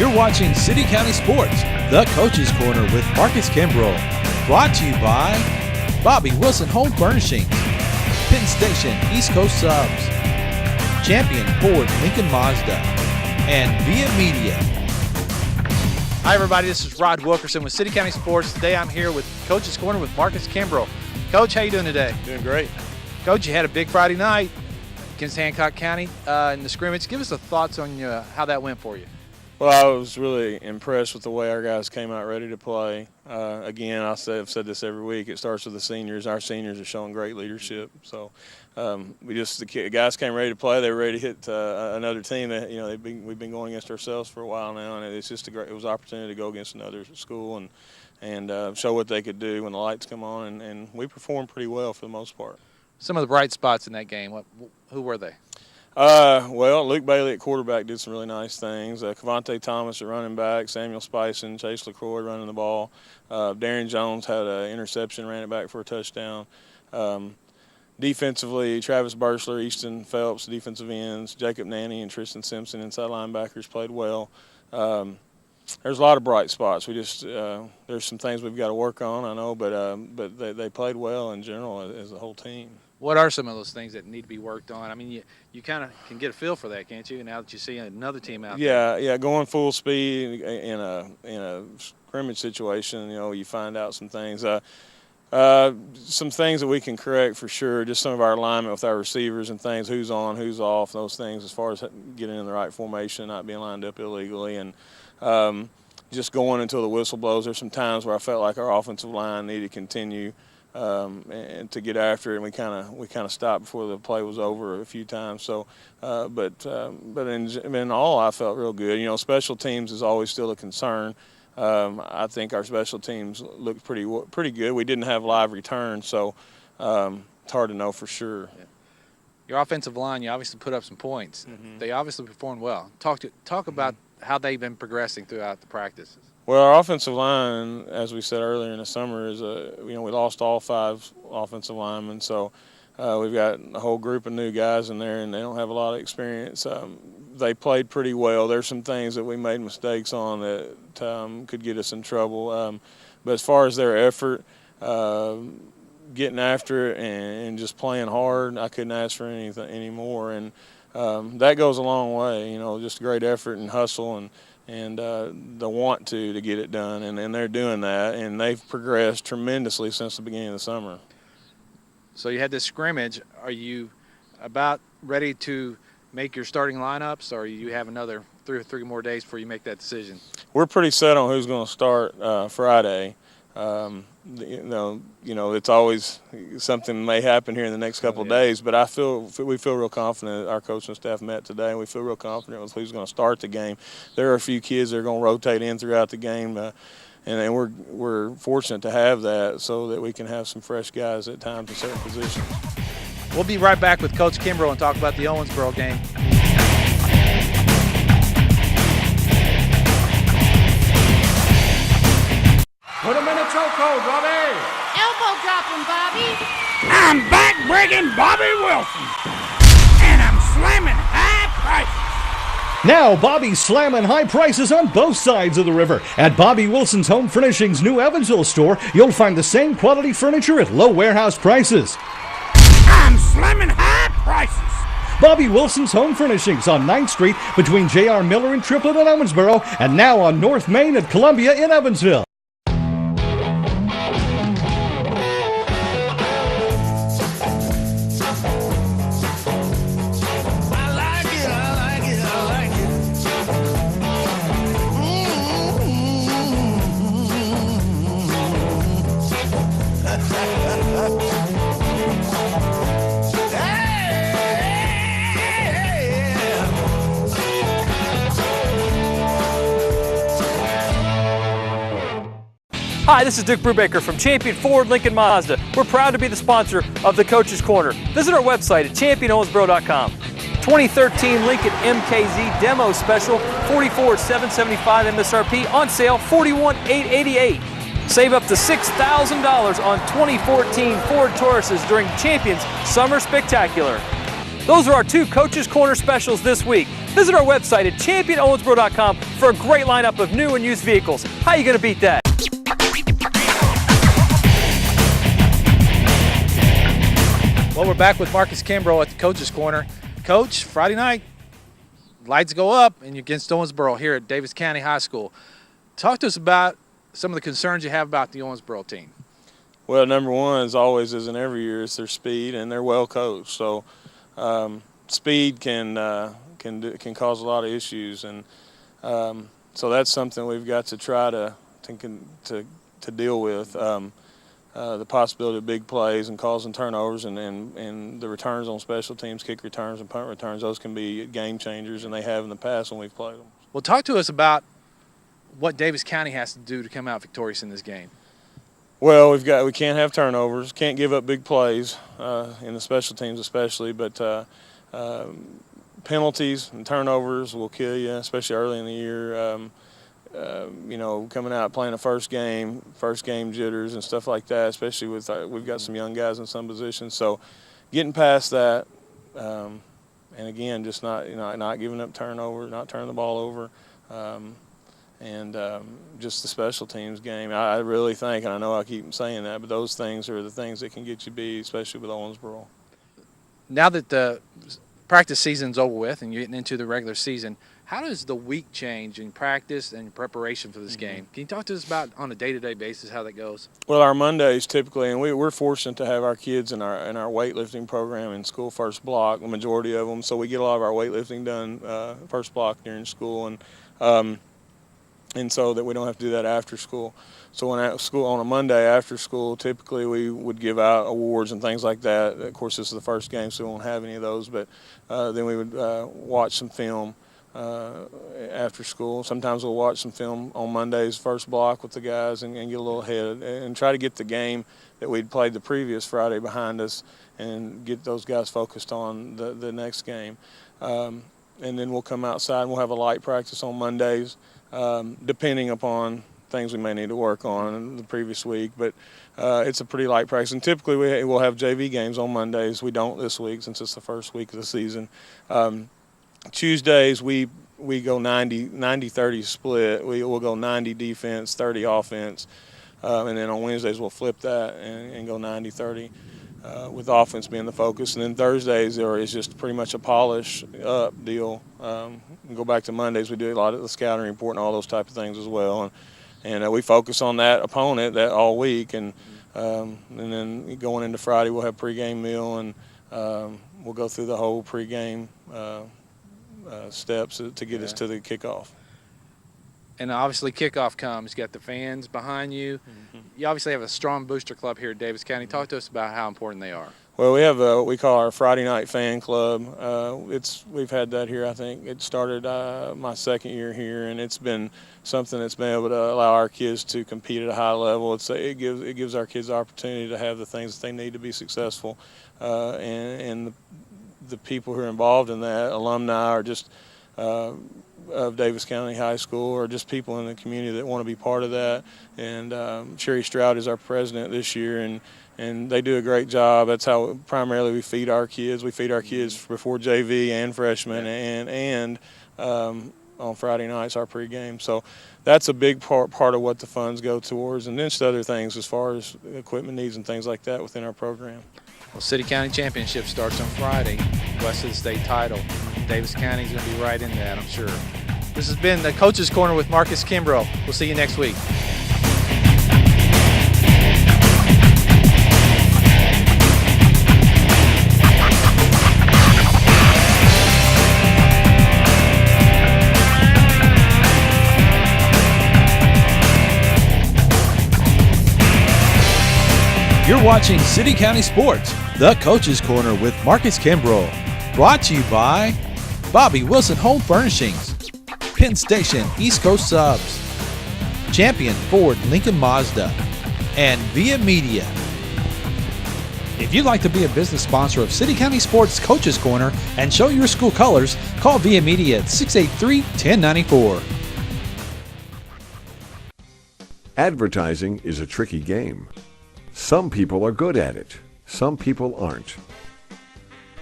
You're watching City County Sports, the Coach's Corner with Marcus Kimbrell. Brought to you by Bobby Wilson Home Furnishings, Penn Station East Coast Subs, Champion Ford Lincoln Mazda, and Via Media. Hi everybody, this is Rod Wilkerson with City County Sports. Today I'm here with Coach's Corner with Marcus Kimbrell. Coach, how you doing today? Doing great. Coach, you had a big Friday night against Hancock County in the scrimmage. Give us the thoughts on how that went for you. Well, I was really impressed with the way our guys came out ready to play. Again, I've said this every week. It starts with the seniors. Our seniors are showing great leadership. So the guys came ready to play. They were ready to hit another team. That we've been going against ourselves for a while now, and it's just it was an opportunity to go against another school and show what they could do when the lights come on. And we performed pretty well for the most part. Some of the bright spots in that game. Who were they? Well, Luke Bailey at quarterback did some really nice things. Cavante Thomas at running back, Samuel Spison, Chase LaCroix running the ball. Darren Jones had an interception, ran it back for a touchdown. Defensively, Travis Bursler, Easton Phelps, defensive ends, Jacob Nanny and Tristan Simpson, inside linebackers, played well. There's a lot of bright spots. We just there's some things we've got to work on, I know, but they played well in general as a whole team. What are some of those things that need to be worked on? I mean, you kind of can get a feel for that, can't you? Now that you see another team out there. Yeah, going full speed in a scrimmage situation, you find out some things. Some things that we can correct for sure. Just some of our alignment with our receivers and things, who's on, who's off, those things as far as getting in the right formation, not being lined up illegally, and just going until the whistle blows. There's some times where I felt like our offensive line needed to continue. And to get after it, and we kind of stopped before the play was over a few times. So, but in all, I felt real good. Special teams is always still a concern. I think our special teams looked pretty good. We didn't have live returns, so it's hard to know for sure. Yeah. Your offensive line, you obviously put up some points. Mm-hmm. They obviously performed well. Talk about how they've been progressing throughout the practices. Well, our offensive line, as we said earlier in the summer, is we lost all 5 offensive linemen, so we've got a whole group of new guys in there, and they don't have a lot of experience. They played pretty well. There's some things that we made mistakes on that could get us in trouble. But as far as their effort, getting after it and just playing hard, I couldn't ask for anything anymore. And that goes a long way. Just great effort and hustle and the want to get it done, and they're doing that, and they've progressed tremendously since the beginning of the summer. So you had this scrimmage. Are you about ready to make your starting lineups, or you have another 3 or 3 more days before you make that decision? We're pretty set on who's going to start Friday. It's always something may happen here in the next couple of days, but we feel real confident. Our coaching staff met today, and we feel real confident with who's going to start the game. There are a few kids that are going to rotate in throughout the game, and we're fortunate to have that so that we can have some fresh guys at times in certain positions. We'll be right back with Coach Kimbrell and talk about the Owensboro game. Put him in a chokehold, Bobby. Elbow drop him, Bobby. I'm back-breaking Bobby Wilson. And I'm slamming high prices. Now Bobby's slamming high prices on both sides of the river. At Bobby Wilson's Home Furnishings' new Evansville store, you'll find the same quality furniture at low warehouse prices. I'm slamming high prices. Bobby Wilson's Home Furnishings on 9th Street between J.R. Miller and Triplett in Owensboro, and now on North Main at Columbia in Evansville. Hi, this is Dick Brubaker from Champion Ford Lincoln Mazda. We're proud to be the sponsor of the Coach's Corner. Visit our website at championowensboro.com. 2013 Lincoln MKZ Demo Special, $44,775 MSRP, on sale $41,888. Save up to $6,000 on 2014 Ford Tauruses during Champion's Summer Spectacular. Those are our 2 Coach's Corner specials this week. Visit our website at championowensboro.com for a great lineup of new and used vehicles. How are you going to beat that? Well, we're back with Marcus Kimbrell at the Coach's Corner. Coach, Friday night, lights go up and you're against Owensboro here at Daviess County High School. Talk to us about some of the concerns you have about the Owensboro team. Well, number one, as always, as in every year, is their speed, and they're well coached. So speed can cause a lot of issues, and so that's something we've got to try to deal with. The possibility of big plays and causing turnovers and the returns on special teams, kick returns and punt returns, those can be game changers, and they have in the past when we've played them. Well, talk to us about what Daviess County has to do to come out victorious in this game. Well, we can't have turnovers, can't give up big plays in the special teams especially, but penalties and turnovers will kill you, especially early in the year. Coming out playing a first game jitters and stuff like that, especially with we've got some young guys in some positions. So getting past that, and again, just not giving up turnovers, not turning the ball over, and just the special teams game. I really think, and I know I keep saying that, but those things are the things that can get you beat, especially with Owensboro. Now that the practice season's over with and you're getting into the regular season, how does the week change in practice and preparation for this game? Can you talk to us about on a day-to-day basis how that goes? Well, our Mondays typically, and we're fortunate to have our kids in our weightlifting program in school first block, the majority of them. So we get a lot of our weightlifting done first block during school, and so that we don't have to do that after school. So when at school on a Monday after school, typically we would give out awards and things like that. Of course, this is the first game, so we won't have any of those. But then we would watch some film after school. Sometimes we'll watch some film on Monday's first block with the guys and get a little ahead and try to get the game that we'd played the previous Friday behind us and get those guys focused on the next game. And then we'll come outside and we'll have a light practice on Mondays, depending upon things we may need to work on the previous week. But it's a pretty light practice. And typically we'll have JV games on Mondays. We don't this week since it's the first week of the season. Tuesdays we go 90-30 split. We'll go 90 defense, 30 offense, and then on Wednesdays we'll flip that and go 90-30 with offense being the focus. And then Thursdays is just pretty much a polish up deal. We go back to Mondays, we do a lot of the scouting report and all those type of things as well, and we focus on that opponent that all week, and then going into Friday we'll have pregame meal, and we'll go through the whole pregame steps to get us to the kickoff. And obviously kickoff comes, you got the fans behind you. You obviously have a strong booster club here at Daviess County. Talk to us about how important they are. Well, we have what we call our Friday night fan club. We've had that here. I think it started my second year here, and it's been something that's been able to allow our kids to compete at a high level. It gives our kids the opportunity to have the things that they need to be successful, and the people who are involved in that, alumni or just of Daviess County High School, or just people in the community that want to be part of that. And Sherry Stroud is our president this year, and they do a great job. That's how primarily we feed our kids. We feed our kids before JV and freshmen, and on Friday nights our pregame. So that's a big part of what the funds go towards, and then just other things as far as equipment needs and things like that within our program. Well, City County Championship starts on Friday, west of the state title. Daviess County is going to be right in that, I'm sure. This has been the Coach's Corner with Marcus Kimbrell. We'll see you next week. You're watching City County Sports, the Coach's Corner with Marcus Kimbrell. Brought to you by Bobby Wilson Home Furnishings, Penn Station East Coast Subs, Champion Ford Lincoln Mazda, and Via Media. If you'd like to be a business sponsor of City County Sports Coach's Corner and show your school colors, call Via Media at 683-1094. Advertising is a tricky game. Some people are good at it, some people aren't.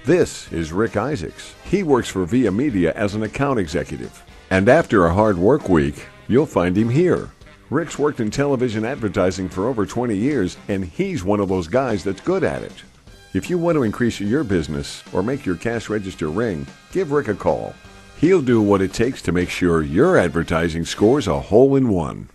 This is Rick Isaacs. He works for Via Media as an account executive. And after a hard work week, you'll find him here. Rick's worked in television advertising for over 20 years, and he's one of those guys that's good at it. If you want to increase your business or make your cash register ring, give Rick a call. He'll do what it takes to make sure your advertising scores a hole in one.